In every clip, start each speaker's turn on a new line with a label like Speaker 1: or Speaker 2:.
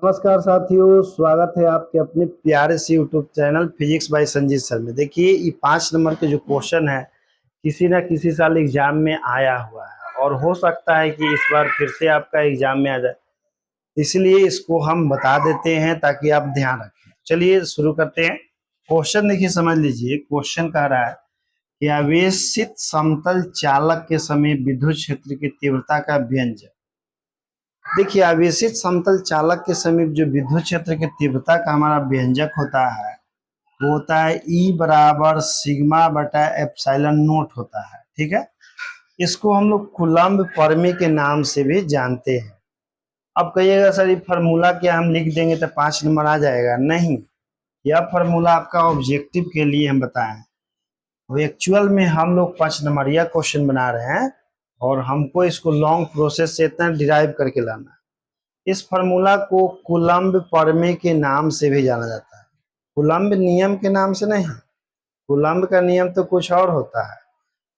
Speaker 1: नमस्कार साथियों, स्वागत है आपके अपने प्यारे से YouTube channel physics bye Sanjeet sir में। देखिए, ये 5 नंबर के जो क्वेश्चन है किसी ना किसी साल एग्जाम में आया हुआ है और हो सकता है कि इस बार फिर से आपका एग्जाम में आ जाए, इसलिए इसको हम बता देते हैं ताकि आप ध्यान रखें। चलिए शुरू करते हैं। क्वेश्चन देखिए, समझ लीजिए। क्वेश्चन कह रहा है कि आवेशित समतल चालक के समय विद्युत क्षेत्र की तीव्रता का व्यंजक। देखिए, आवेशित समतल चालक के समीप जो विद्युत क्षेत्र की तीव्रता का हमारा व्यंजक होता है वो होता है ई बराबर सिग्मा बटा एप्सिलॉन नोट होता है। ठीक है, इसको हम लोग कूलम्ब परमी के नाम से भी जानते हैं। अब कहिएगा सर, ये फार्मूला क्या हम लिख देंगे तो 5 नंबर आ जाएगा? नहीं, यह फार्मूला आपका ऑब्जेक्टिव के लिए हम बताएं। वो एक्चुअल में हम लोग 5 नंबरिया क्वेश्चन बना रहे हैं और हमको इसको लॉन्ग प्रोसेस से इतना डिराइव करके लाना है। इस फार्मूला को कूलम्ब परमे के नाम से भी जाना जाता है, कूलम्ब नियम के नाम से नहीं। कूलम्ब का नियम तो कुछ और होता है,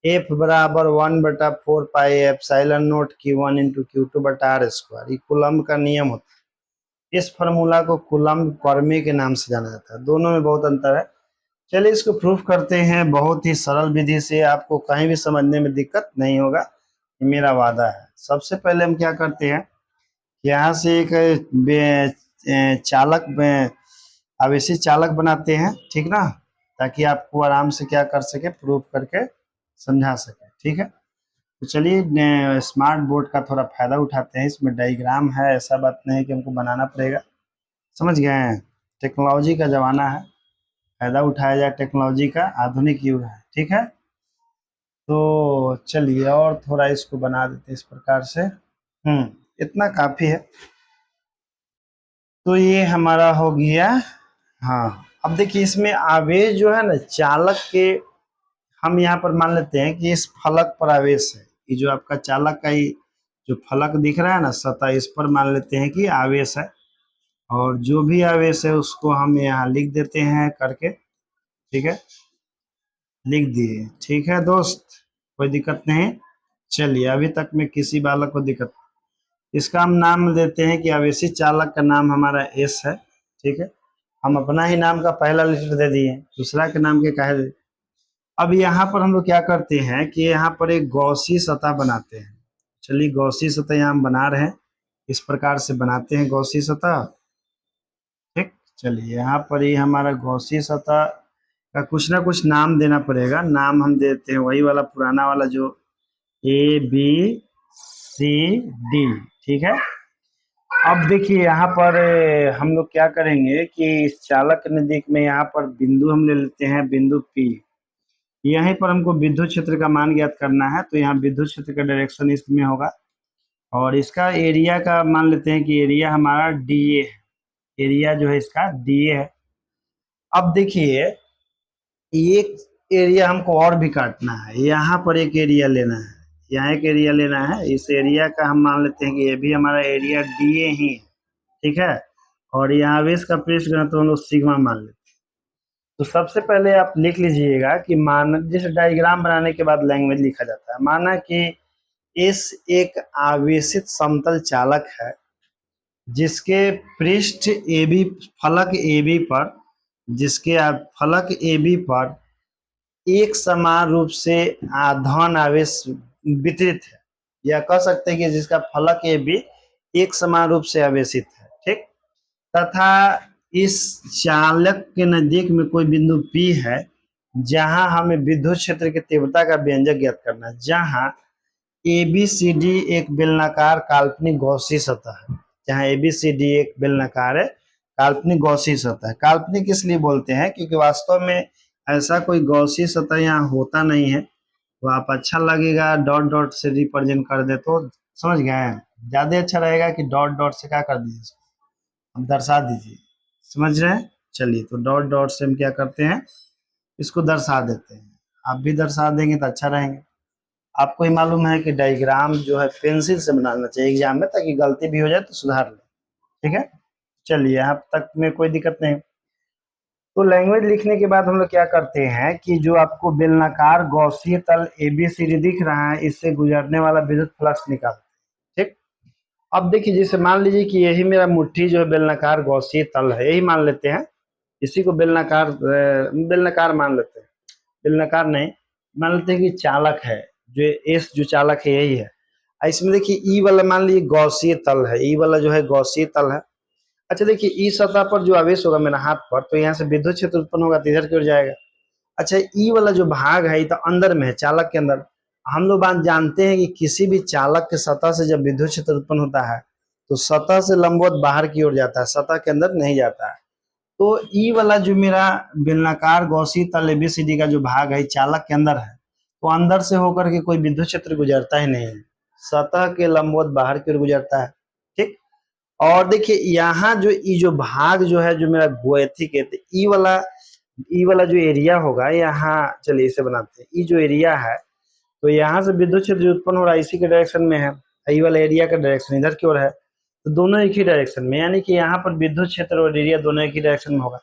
Speaker 1: एफ बराबर 1/4 pi epsilon note Q1 into Q2 बटा R स्क्वायर, ये कूलम्ब का नियम होता है। इस फार्मूला को कूलम्ब परमे के नाम से जाना जाता है, दोनों में बहुत अंतर है। चलिए इसको प्रूफ करते हैं बहुत ही सरल विधि से, आपको कहीं भी समझने में दिक्कत नहीं होगा, मेरा वादा है। सबसे पहले हम क्या करते हैं, यहाँ से एक चालक आवेशी चालक बनाते हैं, ठीक ना, ताकि आपको आराम से क्या कर सके, प्रूफ करके समझा सके। ठीक है, तो चलिए स्मार्ट बोर्ड का थोड़ा फायदा उठाते हैं। इसमें डायग्राम है, ऐसा बात नहीं कि हमको बनाना पड़ेगा। समझ गए हैं, टेक्नोलॉजी का जमाना है, फायदा उठाया जाए टेक्नोलॉजी का, आधुनिक युग है। ठीक है, तो चलिए और थोड़ा इसको बना देते हैं इस प्रकार से। इतना काफी है। तो ये हमारा हो गया। हाँ, अब देखिए इसमें आवेश जो है ना चालक के, हम यहाँ पर मान लेते हैं कि इस फलक पर आवेश है। ये जो आपका चालक का ये जो फलक दिख रहा है ना सतह, इस पर मान लेते हैं कि आवेश है, और जो भी आवेश है उसको हम यहाँ लिख देते हैं करके। ठीक है, लिख दिए। ठीक है दोस्त, कोई दिक्कत नहीं। चलिए, अभी तक में किसी बालक को दिक्कत, इसका हम नाम देते हैं कि आवेशित चालक का नाम हमारा एस है। ठीक है, हम अपना ही नाम का पहला लेटर दे दिए, दूसरा के नाम के कहे दे। अब यहाँ पर हम लोग क्या करते हैं कि यहाँ पर एक गौसी सतह बनाते हैं। चलिए गौसी सतह यहाँ हम बना रहे हैं, इस प्रकार से बनाते हैं गौसी सतह। ठीक, चलिए यहाँ पर ये हमारा गौसी सतह का कुछ ना कुछ नाम देना पड़ेगा। नाम हम देते हैं वही वाला पुराना वाला जो ABCD। ठीक है, अब देखिए यहाँ पर हम लोग क्या करेंगे कि इस चालक नज़दीक में यहाँ पर बिंदु हम ले लेते हैं, बिंदु P। यहीं पर हमको विद्युत क्षेत्र का मान ज्ञात करना है, तो यहाँ विद्युत क्षेत्र का डायरेक्शन इसमें होगा, और इसका एरिया का मान लेते हैं कि एरिया हमारा DA है। एरिया जो है इसका DA है। अब देखिए एक एरिया हमको और भी काटना है, यहाँ पर एक एरिया लेना है, यहाँ एक एरिया लेना है। इस एरिया का हम मान लेते हैं कि ये भी हमारा एरिया DA ही है। ठीक है, और यहाँ आवेश का पृष्ठ घनत्व हम लोग सिग्मा मान लेते हैं। तो सबसे पहले आप लिख लीजिएगा कि माना, जैसे डायग्राम बनाने के बाद लैंग्वेज लिखा जाता है, माना कि इस एक आवेशित समतल चालक है जिसके पृष्ठ AB, फलक AB पर, जिसके फलक AB पर एक समान रूप से धन आवेश वितरित है, या कह सकते हैं कि जिसका फलक AB एक समान रूप से आवेशित है। ठीक, तथा इस चालक के नजदीक में कोई बिंदु P है जहां हमें विद्युत क्षेत्र की तीव्रता का व्यंजक ज्ञात करना है, जहां ABCD एक बेलनाकार काल्पनिक गौसी सतह है। जहां ABCD एक बेलनाकार है काल्पनिक गौसी सतह है। काल्पनिक इसलिए बोलते हैं क्योंकि वास्तव में ऐसा कोई गौसी सतह यहाँ होता नहीं है, तो आप अच्छा लगेगा डॉट डॉट से रिप्रेजेंट कर दे तो समझ गए, ज्यादा अच्छा रहेगा कि डॉट डॉट से क्या कर दीजिए, हम दर्शा दीजिए। समझ रहे हैं, चलिए तो डॉट डॉट से हम क्या करते हैं, इसको दर्शा देते हैं। आप भी दर्शा देंगे तो अच्छा रहेंगे। आपको ही मालूम है कि डायग्राम जो है पेंसिल से बनाना चाहिए एग्जाम में, ताकि गलती भी हो जाए तो सुधार ले। ठीक है, चलिए यहाँ तक में कोई दिक्कत नहीं। तो लैंग्वेज लिखने के बाद हम लोग क्या करते हैं कि जो आपको बेलनाकार गौसीय तल ABCD दिख रहा है, इससे गुजरने वाला विद्युत फ्लक्स निकालते हैं। ठीक, अब देखिए जैसे मान लीजिए कि यही मेरा मुट्ठी जो है बेलनाकार गौसीय तल है, यही मान लेते हैं, इसी को बेलनाकार बेलनाकार मान लेते हैं, बेलनाकार नहीं, मान लेते हैं कि चालक है, जो एस जो चालक है यही है। इसमें देखिए ई वाला मान लीजिए गौसीय तल है, ई वाला जो है गौसीय तल है। अच्छा देखिए ई सतह पर जो आवेश होगा मेरा हाथ पर, तो यहाँ से विद्युत क्षेत्र उत्पन्न होगा तो इधर की ओर जाएगा। अच्छा ई वाला जो भाग है ये तो अंदर में है, चालक के अंदर। हम लोग बात जानते हैं कि किसी भी चालक के सतह से जब विद्युत क्षेत्र उत्पन्न होता है तो सतह से लंबवत बाहर की ओर जाता है, सतह के अंदर नहीं जाता है। तो ई वाला जो मेरा बेलनाकार गौसी तल एबीसीडी का जो भाग है चालक के अंदर है, तो अंदर से होकर के कोई विद्युत क्षेत्र गुजरता ही नहीं है, सतह के लंबवत बाहर की ओर गुजरता है। ठीक। और देखिए यहाँ जो ई जो भाग जो है जो मेरा गोएथिक है, तो ई वाला जो एरिया होगा यहाँ, चलिए इसे बनाते हैं, ई जो एरिया है तो यहाँ से विद्युत क्षेत्र जो उत्पन्न हो रहा है इसी के डायरेक्शन में है, ई वाला एरिया का डायरेक्शन इधर की ओर है, तो दोनों एक ही डायरेक्शन में, यानी कि यहाँ पर विद्युत क्षेत्र और एरिया दोनों एक ही डायरेक्शन में होगा।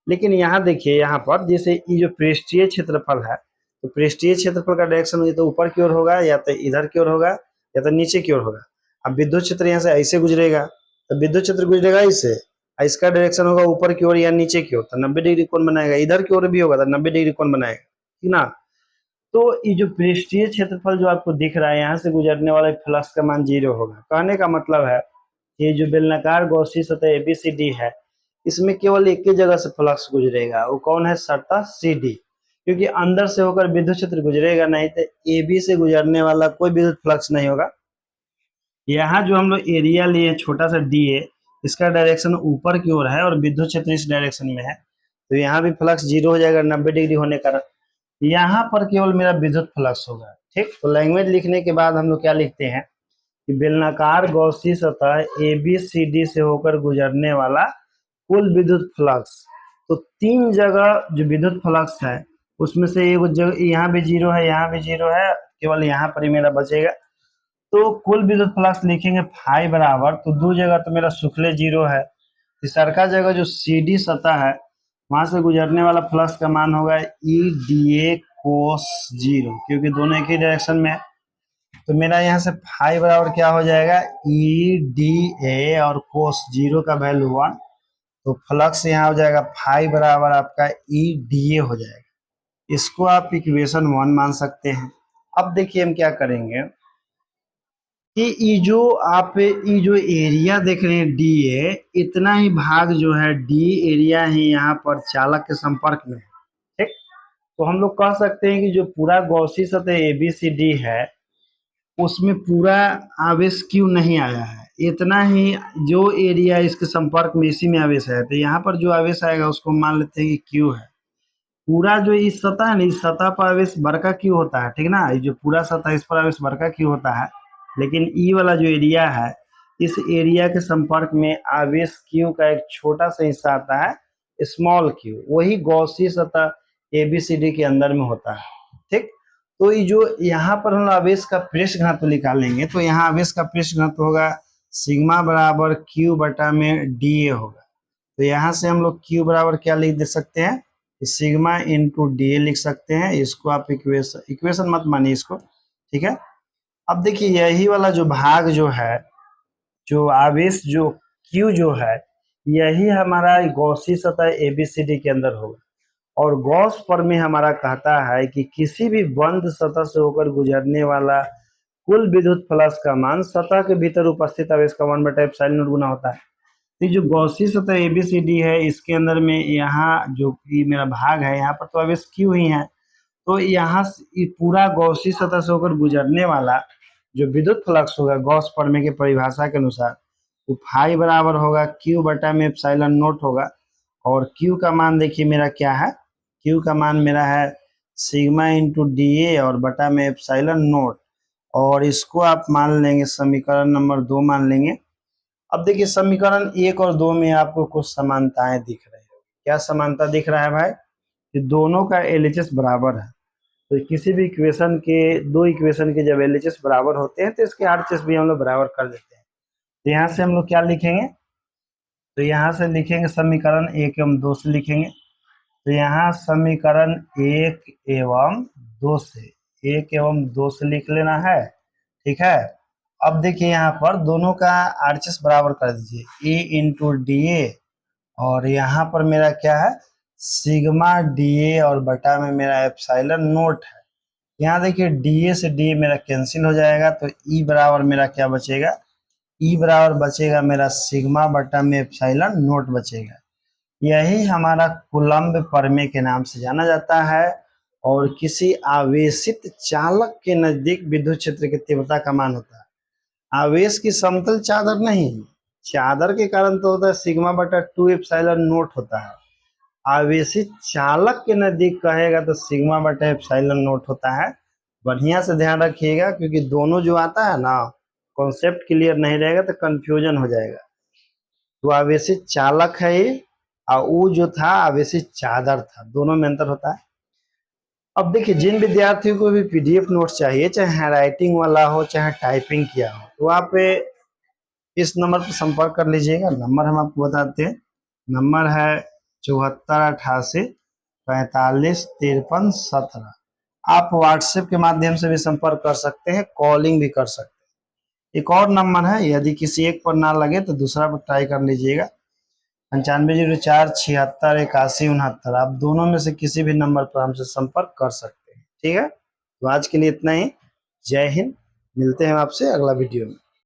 Speaker 1: लेकिन यहाँ देखिए यहाँ पर जैसे ये जो पृष्ठीय क्षेत्रफल है, तो पृष्ठीय क्षेत्रफल का डायरेक्शन या तो ऊपर की ओर होगा, या तो इधर की ओर होगा, या तो नीचे की ओर होगा। अब विद्युत क्षेत्र यहाँ से ऐसे गुजरेगा, तो विद्युत क्षेत्र गुजरेगा इससे, इसका डायरेक्शन होगा ऊपर की ओर या नीचे की ओर, तो 90 डिग्री कोण बनाएगा। इधर की ओर भी होगा तो 90 डिग्री कोण बनाएगा, ठीक ना। तो ये जो पृष्ठीय क्षेत्रफल जो आपको दिख रहा है, यहाँ से गुजरने वाले फ्लक्स का मान 0 होगा। कहने का मतलब है ये जो बेलनाकार गौसी सतह एबीसीडी है, इसमें केवल एक ही जगह से फ्लक्स गुजरेगा, वो कौन है, सतह सीडी, क्योंकि अंदर से होकर विद्युत क्षेत्र गुजरेगा नहीं, तो एबी से गुजरने वाला कोई विद्युत फ्लक्स नहीं होगा। यहाँ जो हम लोग एरिया लिए छोटा सा डी ए, इसका डायरेक्शन ऊपर की ओर है और विद्युत क्षेत्र इस डायरेक्शन में है, तो यहाँ भी फ्लक्स 0 हो जाएगा 90 डिग्री होने का। यहाँ पर केवल मेरा विद्युत फ्लक्स होगा। ठीक। तो लैंग्वेज लिखने के बाद हम लोग क्या लिखते हैं कि बेलनाकार गौसी सतह एबीसीडी से होकर गुजरने वाला कुल विद्युत फ्लक्स, तो 3 जगह जो विद्युत फ्लक्स है उसमें से एक जगह यहाँ भी 0 है, यहाँ भी 0 है, केवल यहाँ पर ही मेरा बचेगा। तो कुल विद्युत फ्लक्स लिखेंगे फाई बराबर, तो 2 जगह तो मेरा शुक्ले 0 है, तीसरा जगह जो सीडी सतह है वहां से गुजरने वाला फ्लक्स का मान होगा ई डी ए कोस 0, क्योंकि दोनों एक ही डायरेक्शन में है। तो मेरा यहाँ से फाई बराबर क्या हो जाएगा, ई डी ए और कोस 0 का वैल्यू 1, तो फ्लक्स यहाँ हो जाएगा फाई बराबर आपका ई डी ए हो जाएगा। इसको आप इक्वेशन 1 मान सकते हैं। अब देखिए हम क्या करेंगे कि ये जो एरिया देख रहे हैं डी ए, इतना ही भाग जो है डी एरिया है यहाँ पर चालक के संपर्क में है। ठीक। तो हम लोग कह सकते हैं कि जो पूरा गौसी सतह एबीसीडी है उसमें पूरा आवेश क्यों नहीं आया है, इतना ही जो एरिया इसके संपर्क में इसी में आवेश है, तो यहाँ पर जो आवेश आएगा उसको मान लेते हैं कि क्यू है। पूरा जो इस सतह है ना, इस सतह पर आवेश बड़का क्यू होता है, ठीक ना, ये जो पूरा सतह इस पर आवेश बड़का क्यू होता है, लेकिन ई वाला जो एरिया है इस एरिया के संपर्क में आवेश क्यू का एक छोटा सा हिस्सा आता है, स्मॉल क्यू, वही गौसी सतह एबीसीडी के अंदर में होता है। ठीक। तो ये जो यहाँ पर हम आवेश का पृष्ठ घनत्व निकालेंगे, तो यहाँ आवेश का पृष्ठ घनत्व होगा सिग्मा बराबर क्यू बटा में डी ए होगा। तो यहाँ से हम लोग क्यू बराबर क्या लिख दे सकते हैं, सिग्मा इंटू डी ए लिख सकते हैं। इसको आप इक्वेशन मत मानिए इसको, ठीक है। अब देखिए यही वाला जो भाग जो है, जो आवेश जो क्यू जो है, यही हमारा गौसी सतह एबीसीडी के अंदर होगा। और गॉस प्रमेय हमारा कहता है कि किसी भी बंद सतह से होकर गुजरने वाला कुल विद्युत फ्लक्स का मान सतह के भीतर उपस्थित आवेश का 1/ε0 गुना होता है। तो जो गौसी सतह एबीसीडी है इसके अंदर में यहाँ जो मेरा भाग है यहाँ पर तो आवेश क्यू ही है, तो यहाँ पूरा गौसी सतह से होकर गुजरने वाला जो विद्युत फ्लक्स होगा गॉस प्रमेय की परिभाषा के अनुसार, वो फाई बराबर होगा क्यू बटा में एप्सिलॉन नोट होगा। और क्यू का मान देखिए मेरा क्या है, क्यू का मान मेरा है सिग्मा इंटू डी ए और बटा में एप्सिलॉन नोट, और इसको आप मान लेंगे समीकरण नंबर 2 मान लेंगे। अब देखिए समीकरण 1 और 2 में आपको कुछ समानताएं दिख रही है। क्या समानता दिख रहा है भाई, कि दोनों का एलएचएस बराबर है। तो किसी भी इक्वेशन के, दो इक्वेशन के जब एलएचएस बराबर होते हैं तो इसके आरएचएस भी हम लोग बराबर कर देते हैं। तो यहाँ से हम लोग क्या लिखेंगे, तो यहाँ से लिखेंगे समीकरण 1 एवं 2 से लिखेंगे। तो यहाँ समीकरण 1 एवं 2 से, 1 एवं 2 से लिख लेना है, ठीक है। अब देखिए यहाँ पर दोनों का आरएचएस बराबर कर दीजिए, ए इंटू डी ए, और यहाँ पर मेरा क्या है, सिग्मा डी ए और बटा में मेरा एप्सिलॉन नोट है। यहाँ देखिए डी ए से डी ए मेरा कैंसिल हो जाएगा, तो ई बराबर मेरा क्या बचेगा, ई बराबर बचेगा मेरा सिग्मा बटा में एप्सिलॉन नोट बचेगा। यही हमारा कूलम्ब प्रमेय के नाम से जाना जाता है, और किसी आवेशित चालक के नजदीक विद्युत क्षेत्र की तीव्रता का मान होता है। आवेश की समतल चादर नहीं, चादर के कारण तो होता है सिग्मा बटा 2 एप्सिलॉन नोट होता है। आवेशित चालक के नजदीक कहेगा तो सिग्मा बटा एप्सिलॉन नोट होता है। बढ़िया से ध्यान रखिएगा, क्योंकि दोनों जो आता है ना, कॉन्सेप्ट क्लियर नहीं रहेगा तो कंफ्यूजन हो जाएगा। तो आवेशित चालक है ये, और वो जो था आवेशित चादर था, दोनों में अंतर होता है। अब देखिए जिन विद्यार्थियों को भी पीडीएफ नोट्स चाहिए, चाहे हैंड राइटिंग वाला हो चाहे टाइपिंग किया हो, तो आप इस नंबर पर संपर्क कर लीजिएगा। नंबर हम आपको बताते हैं, नंबर है 7488455317। आप व्हाट्सएप के माध्यम से भी संपर्क कर सकते हैं, कॉलिंग भी कर सकते हैं। एक और नंबर है, यदि किसी एक पर ना लगे तो दूसरा पर ट्राई कर लीजिएगा, 9504768169। आप दोनों में से किसी भी नंबर पर हमसे संपर्क कर सकते हैं। ठीक है, तो आज के लिए इतना ही। जय हिंद, मिलते हैं आपसे अगला वीडियो में।